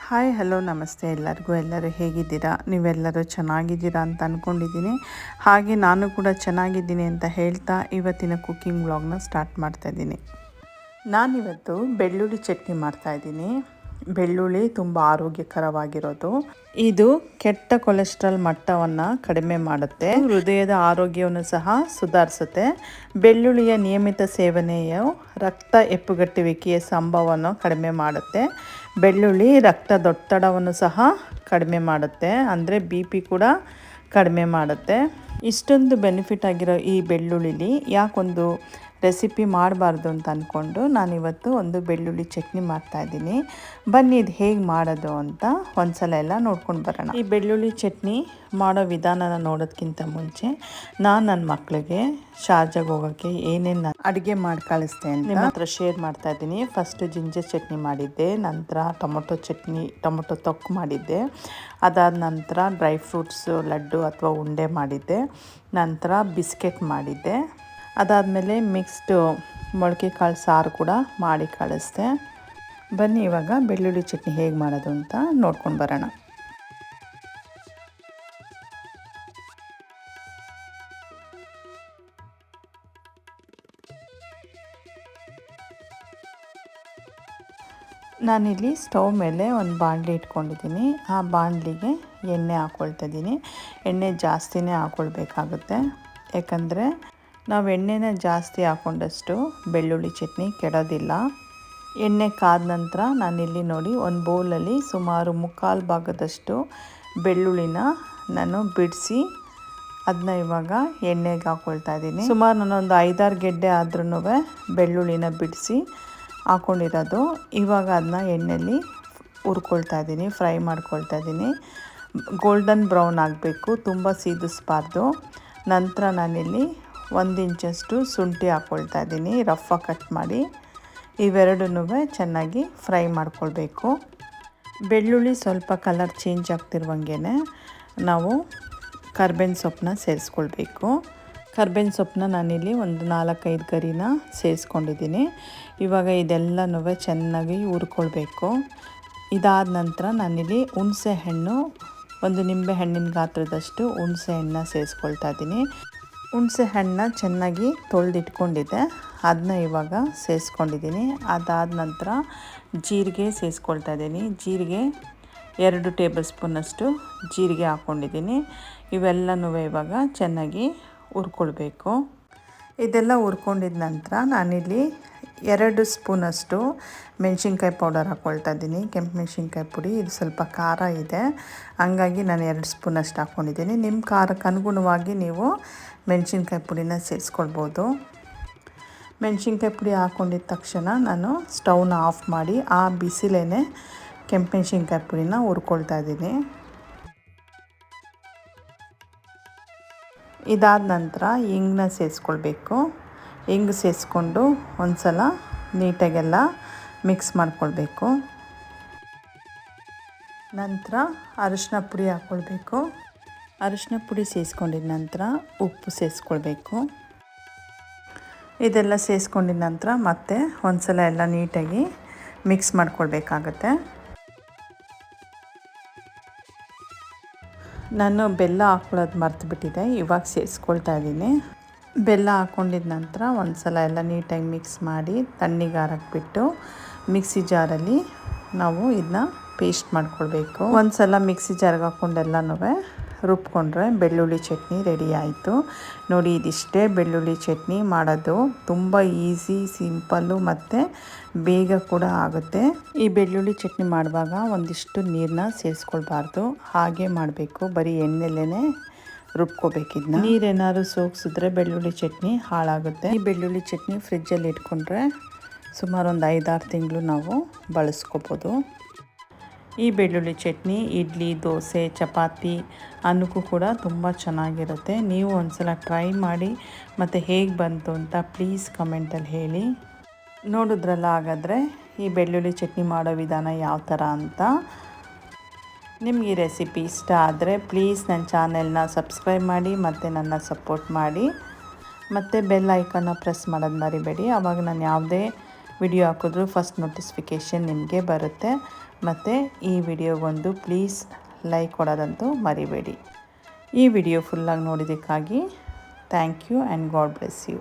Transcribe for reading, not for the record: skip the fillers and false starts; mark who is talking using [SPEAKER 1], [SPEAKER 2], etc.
[SPEAKER 1] Hi hello ನಮಸ್ತೆ ಎಲ್ಲರೂ ಹೇಗಿದ್ದೀರಾ? ನೀವೆಲ್ಲರೂ ಚೆನ್ನಾಗಿದ್ದೀರಾ ಅಂತ ಅಂದ್ಕೊಂಡಿದ್ದೀನಿ. ಹಾಗೆ ನಾನು ಕೂಡ ಚೆನ್ನಾಗಿದ್ದೀನಿ ಅಂತ ಹೇಳ್ತಾ ಇವತ್ತಿನ ಕುಕ್ಕಿಂಗ್ ವ್ಲಾಗ್ನ ಸ್ಟಾರ್ಟ್ ಮಾಡ್ತಾಯಿದ್ದೀನಿ. ನಾನಿವತ್ತು ಬೆಳ್ಳುಳ್ಳಿ ಚಟ್ನಿ ಮಾಡ್ತಾಯಿದ್ದೀನಿ. ಬೆಳ್ಳುಳ್ಳಿ ತುಂಬ ಆರೋಗ್ಯಕರವಾಗಿರೋದು. ಇದು ಕೆಟ್ಟ ಕೊಲೆಸ್ಟ್ರಾಲ್ ಮಟ್ಟವನ್ನು ಕಡಿಮೆ ಮಾಡುತ್ತೆ, ಹೃದಯದ ಆರೋಗ್ಯವನ್ನು ಸಹ ಸುಧಾರಿಸುತ್ತೆ. ಬೆಳ್ಳುಳ್ಳಿಯ ನಿಯಮಿತ ಸೇವನೆಯು ರಕ್ತ ಹೆಪ್ಪುಗಟ್ಟುವಿಕೆಯ ಸಂಭವವನ್ನು ಕಡಿಮೆ ಮಾಡುತ್ತೆ. ಬೆಳ್ಳುಳ್ಳಿ ರಕ್ತದೊತ್ತಡವನ್ನು ಸಹ ಕಡಿಮೆ ಮಾಡುತ್ತೆ, ಅಂದರೆ BP ಕೂಡ ಕಡಿಮೆ ಮಾಡುತ್ತೆ. ಇಷ್ಟೊಂದು ಬೆನಿಫಿಟ್ ಆಗಿರೋ ಈ ಬೆಳ್ಳುಳ್ಳಿಲಿ ಯಾಕೊಂದು ರೆಸಿಪಿ ಮಾಡಬಾರ್ದು ಅಂತ ಅಂದ್ಕೊಂಡು ನಾನಿವತ್ತು ಒಂದು ಬೆಳ್ಳುಳ್ಳಿ ಚಟ್ನಿ ಮಾಡ್ತಾಯಿದ್ದೀನಿ. ಬನ್ನಿ ಇದು ಹೇಗೆ ಮಾಡೋದು ಅಂತ ಒಂದ್ಸಲ ಎಲ್ಲ ನೋಡ್ಕೊಂಡು ಬರೋಣ. ಈ ಬೆಳ್ಳುಳ್ಳಿ ಚಟ್ನಿ ಮಾಡೋ ವಿಧಾನನ ನೋಡೋದಕ್ಕಿಂತ ಮುಂಚೆ ನಾನು ನನ್ನ ಮಕ್ಕಳಿಗೆ ಶಾರ್ಜಾಗೆ ಹೋಗೋಕ್ಕೆ ಏನೇನು ಅಡುಗೆ ಮಾಡಿ ಕಳಿಸ್ತೆ ಅಂತ ನಿಮ್ಮ ಹತ್ರ ಶೇರ್ ಮಾಡ್ತಾಯಿದ್ದೀನಿ. ಫಸ್ಟು ಜಿಂಜರ್ ಚಟ್ನಿ ಮಾಡಿದ್ದೆ, ನಂತರ ಟೊಮೊಟೊ ತೊಕ್ಕು ಮಾಡಿದ್ದೆ, ಅದಾದ ನಂತರ ಡ್ರೈ ಫ್ರೂಟ್ಸು ಲಡ್ಡು ಅಥವಾ ಉಂಡೆ ಮಾಡಿದ್ದೆ, ನಂತರ ಬಿಸ್ಕೆಟ್ ಮಾಡಿದ್ದೆ, ಅದಾದಮೇಲೆ ಮಿಕ್ಸ್ಡು ಮೊಳಕೆ ಕಾಳು ಸಾರು ಕೂಡ ಮಾಡಿ ಕಳಿಸ್ದೆ. ಬನ್ನಿ ಇವಾಗ ಬೆಳ್ಳುಳ್ಳಿ ಚಟ್ನಿ ಹೇಗೆ ಮಾಡೋದು ಅಂತ ನೋಡ್ಕೊಂಡು ಬರೋಣ. ನಾನಿಲ್ಲಿ ಸ್ಟವ್ ಮೇಲೆ ಒಂದು ಬಾಣಲಿ ಇಟ್ಕೊಂಡಿದ್ದೀನಿ. ಆ ಬಾಣಲಿಗೆ ಎಣ್ಣೆ ಹಾಕ್ಕೊಳ್ತಾ ಇದ್ದೀನಿ. ಎಣ್ಣೆ ಜಾಸ್ತಿನೇ ಹಾಕ್ಕೊಳ್ಬೇಕಾಗುತ್ತೆ, ಯಾಕಂದರೆ ನಾವು ಎಣ್ಣೆನ ಜಾಸ್ತಿ ಹಾಕ್ಕೊಂಡಷ್ಟು ಬೆಳ್ಳುಳ್ಳಿ ಚಟ್ನಿ ಕೆಡೋದಿಲ್ಲ. ಎಣ್ಣೆ ಕಾದ ನಂತರ ನಾನಿಲ್ಲಿ ನೋಡಿ ಒಂದು ಬೌಲಲ್ಲಿ ಸುಮಾರು 3/4 ಭಾಗದಷ್ಟು ಬೆಳ್ಳುಳ್ಳಿನ ನಾನು ಬಿಡಿಸಿ ಅದನ್ನ ಇವಾಗ ಎಣ್ಣೆಗೆ ಹಾಕ್ಕೊಳ್ತಾ ಇದ್ದೀನಿ. ಸುಮಾರು ನಾನೊಂದು 5-6 ಗೆಡ್ಡೆ ಆದ್ರೂ ಬೆಳ್ಳುಳ್ಳಿನ ಬಿಡಿಸಿ ಹಾಕ್ಕೊಂಡಿರೋದು. ಇವಾಗ ಅದನ್ನ ಎಣ್ಣೆಯಲ್ಲಿ ಹುರ್ಕೊಳ್ತಾ ಇದ್ದೀನಿ, ಫ್ರೈ ಮಾಡ್ಕೊಳ್ತಾ ಇದ್ದೀನಿ. ಗೋಲ್ಡನ್ ಬ್ರೌನ್ ಆಗಬೇಕು, ತುಂಬ ಸೀದಿಸ್ಬಾರ್ದು. ನಂತರ ನಾನಿಲ್ಲಿ 1 ಇಂಚಷ್ಟು ಶುಂಠಿ ಹಾಕ್ಕೊಳ್ತಾ ಇದ್ದೀನಿ, ರಫಾಗಿ ಕಟ್ ಮಾಡಿ. ಇವೆರಡನ್ನೂ ಚೆನ್ನಾಗಿ ಫ್ರೈ ಮಾಡ್ಕೊಳ್ಬೇಕು. ಬೆಳ್ಳುಳ್ಳಿ ಸ್ವಲ್ಪ ಕಲರ್ ಚೇಂಜ್ ಆಗ್ತಿರುವಂಗೆ ನಾವು ಕರ್ಬೇವಿನ ಸೊಪ್ಪನ್ನ ಸೇರಿಸ್ಕೊಳ್ಬೇಕು. ಕರ್ಬೇವಿನ ಸೊಪ್ಪನ್ನ ನಾನಿಲ್ಲಿ ಒಂದು 4-5 ಗರಿನ ಸೇರಿಸ್ಕೊಂಡಿದ್ದೀನಿ. ಇವಾಗ ಇದೆಲ್ಲನೂ ಚೆನ್ನಾಗಿ ಹುರ್ಕೊಳ್ಬೇಕು. ಇದಾದ ನಂತರ ನಾನಿಲ್ಲಿ ಹುಣಸೆ ಹಣ್ಣು, ಒಂದು ನಿಂಬೆ ಹಣ್ಣಿನ ಗಾತ್ರದಷ್ಟು ಹುಣಸೆ ಹಣ್ಣನ್ನ ಸೇರಿಸ್ಕೊಳ್ತಾ ಇದ್ದೀನಿ. ಹುಣಸೆ ಹಣ್ಣನ್ನ ಚೆನ್ನಾಗಿ ತೊಳೆದಿಟ್ಕೊಂಡಿದ್ದೆ, ಅದನ್ನ ಇವಾಗ ಸೇರಿಸ್ಕೊಂಡಿದ್ದೀನಿ. ಅದಾದ ನಂತರ ಜೀರಿಗೆ ಸೇರಿಸ್ಕೊಳ್ತಾ ಇದ್ದೀನಿ. ಜೀರಿಗೆ 2 ಟೇಬಲ್ ಸ್ಪೂನಷ್ಟು ಜೀರಿಗೆ ಹಾಕ್ಕೊಂಡಿದ್ದೀನಿ. ಇವೆಲ್ಲನೂ ಇವಾಗ ಚೆನ್ನಾಗಿ ಹುರ್ಕೊಳ್ಬೇಕು. ಇದೆಲ್ಲ ಹುರ್ಕೊಂಡಿದ ನಂತರ ನಾನಿಲ್ಲಿ 2 ಸ್ಪೂನಷ್ಟು ಮೆಣಸಿನ್ಕಾಯಿ ಪೌಡರ್ ಹಾಕ್ಕೊಳ್ತಾ ಇದ್ದೀನಿ, ಕೆಂಪು ಮೆಣಸಿನ್ಕಾಯಿ ಪುಡಿ. ಇದು ಸ್ವಲ್ಪ ಖಾರ ಇದೆ, ಹಂಗಾಗಿ ನಾನು 2 ಸ್ಪೂನಷ್ಟು ಹಾಕ್ಕೊಂಡಿದ್ದೀನಿ. ನಿಮ್ಮ ಖಾರಕ್ಕೆ ಅನುಗುಣವಾಗಿ ನೀವು ಮೆಣಸಿನ್ಕಾಯಿ ಪುಡಿನ ಸೇರಿಸ್ಕೊಳ್ಬೋದು. ಮೆಣಸಿನ್ಕಾಯಿ ಪುಡಿ ಹಾಕ್ಕೊಂಡಿದ್ದ ತಕ್ಷಣ ನಾನು ಸ್ಟವ್ನ ಆಫ್ ಮಾಡಿ ಆ ಬಿಸಿಲೇ ಕೆಂಪು ಮೆಣಸಿನ್ಕಾಯಿ ಪುಡಿನ ಹುರ್ಕೊಳ್ತಾ ಇದ್ದೀನಿ. ಇದಾದ ನಂತರ ಹಿಂಗನ್ನ ಸೇರಿಸ್ಕೊಳ್ಬೇಕು. ಹಿಂಗೆ ಸೇರಿಸ್ಕೊಂಡು ಒಂದು ಸಲ ನೀಟಾಗೆಲ್ಲ ಮಿಕ್ಸ್ ಮಾಡ್ಕೊಳ್ಬೇಕು. ನಂತರ ಅರಿಶಿನ ಪುಡಿ ಹಾಕ್ಕೊಳ್ಬೇಕು. ಅರಿಶಿನ ಪುಡಿ ಸೇರಿಸ್ಕೊಂಡಿದ ನಂತರ ಉಪ್ಪು ಸೇರಿಸ್ಕೊಳ್ಬೇಕು. ಇದೆಲ್ಲ ಸೇರಿಸ್ಕೊಂಡಿದ ನಂತರ ಮತ್ತೆ ಒಂದು ಸಲ ಎಲ್ಲ ನೀಟಾಗಿ ಮಿಕ್ಸ್ ಮಾಡ್ಕೊಳ್ಬೇಕಾಗತ್ತೆ. ನಾನು ಬೆಲ್ಲ ಹಾಕ್ಕೊಳ್ಳೋದು ಮರ್ತುಬಿಟ್ಟಿದ್ದೆ, ಇವಾಗ ಸೇರಿಸ್ಕೊಳ್ತಾ ಇದ್ದೀನಿ. ಬೆಲ್ಲ ಹಾಕ್ಕೊಂಡಿದ ನಂತರ ಒಂದು ಸಲ ಎಲ್ಲ ನೀಟಾಗಿ ಮಿಕ್ಸ್ ಮಾಡಿ ತಣ್ಣಗಾರಕ್ಕೆ ಬಿಟ್ಟು ಮಿಕ್ಸಿ ಜಾರಲ್ಲಿ ನಾವು ಇದನ್ನ ಪೇಸ್ಟ್ ಮಾಡ್ಕೊಳ್ಬೇಕು. ಒಂದು ಸಲ ಮಿಕ್ಸಿ ಜಾರಿಗೆ ಹಾಕ್ಕೊಂಡೆಲ್ಲನೂ ರುಬ್ಕೊಂಡ್ರೆ ಬೆಳ್ಳುಳ್ಳಿ ಚಟ್ನಿ ರೆಡಿ ಆಯಿತು. ನೋಡಿ, ಇದಿಷ್ಟೇ ಬೆಳ್ಳುಳ್ಳಿ ಚಟ್ನಿ ಮಾಡೋದು. ತುಂಬ ಈಸಿ, ಸಿಂಪಲ್ಲು ಮತ್ತು ಬೇಗ ಕೂಡ ಆಗುತ್ತೆ. ಈ ಬೆಳ್ಳುಳ್ಳಿ ಚಟ್ನಿ ಮಾಡುವಾಗ ಒಂದಿಷ್ಟು ನೀರನ್ನ ಸೇರಿಸ್ಕೊಳ್ಬಾರ್ದು, ಹಾಗೆ ಮಾಡಬೇಕು. ಬರೀ ಎಣ್ಣೆಲೇ ರುಬ್ಕೋಬೇಕಿದ್ನ. ನೀರೇನಾದ್ರು ಸೋಗಿಸಿದ್ರೆ ಬೆಳ್ಳುಳ್ಳಿ ಚಟ್ನಿ ಹಾಳಾಗುತ್ತೆ. ಈ ಬೆಳ್ಳುಳ್ಳಿ ಚಟ್ನಿ ಫ್ರಿಜ್ಜಲ್ಲಿ ಇಟ್ಕೊಂಡ್ರೆ ಸುಮಾರು ಒಂದು 5-6 ತಿಂಗಳು ನಾವು ಬಳಸ್ಕೋಬೋದು. ಈ ಬೆಳ್ಳುಳ್ಳಿ ಚಟ್ನಿ ಇಡ್ಲಿ, ದೋಸೆ, ಚಪಾತಿ ಅನ್ನಕ್ಕೂ ಕೂಡ ತುಂಬ ಚೆನ್ನಾಗಿರುತ್ತೆ. ನೀವು ಒಂದು ಸಲ ಟ್ರೈ ಮಾಡಿ ಮತ್ತು ಹೇಗೆ ಬಂತು ಅಂತ ಪ್ಲೀಸ್ ಕಮೆಂಟಲ್ಲಿ ಹೇಳಿ. ನೋಡಿದ್ರಲ್ಲ, ಹಾಗಾದರೆ ಈ ಬೆಳ್ಳುಳ್ಳಿ ಚಟ್ನಿ ಮಾಡೋ ವಿಧಾನ ಯಾವ ಥರ ಅಂತ. ನಿಮ್ಗೆ ಈ ರೆಸಿಪಿ ಇಷ್ಟ ಆದರೆ ಪ್ಲೀಸ್ ನನ್ನ ಚಾನೆಲ್ನ ಸಬ್ಸ್ಕ್ರೈಬ್ ಮಾಡಿ ಮತ್ತು ನನ್ನ ಸಪೋರ್ಟ್ ಮಾಡಿ. ಮತ್ತು ಬೆಲ್ ಐಕನ್ನ ಪ್ರೆಸ್ ಮಾಡೋದು ಮರಿಬೇಡಿ, ಆವಾಗ ನಾನು ಯಾವುದೇ ವಿಡಿಯೋ ಹಾಕಿದ್ರು ಫಸ್ಟ್ ನೋಟಿಫಿಕೇಷನ್ ನಿಮಗೆ ಬರುತ್ತೆ. ಮತ್ತು ಈ ವಿಡಿಯೋಗೊಂದು ಪ್ಲೀಸ್ ಲೈಕ್ ಕೊಡೋದಂತೂ ಮರಿಬೇಡಿ. ಈ ವಿಡಿಯೋ ಫುಲ್ಲಾಗಿ ನೋಡಿದ್ದಕ್ಕಾಗಿ thank you and God bless you.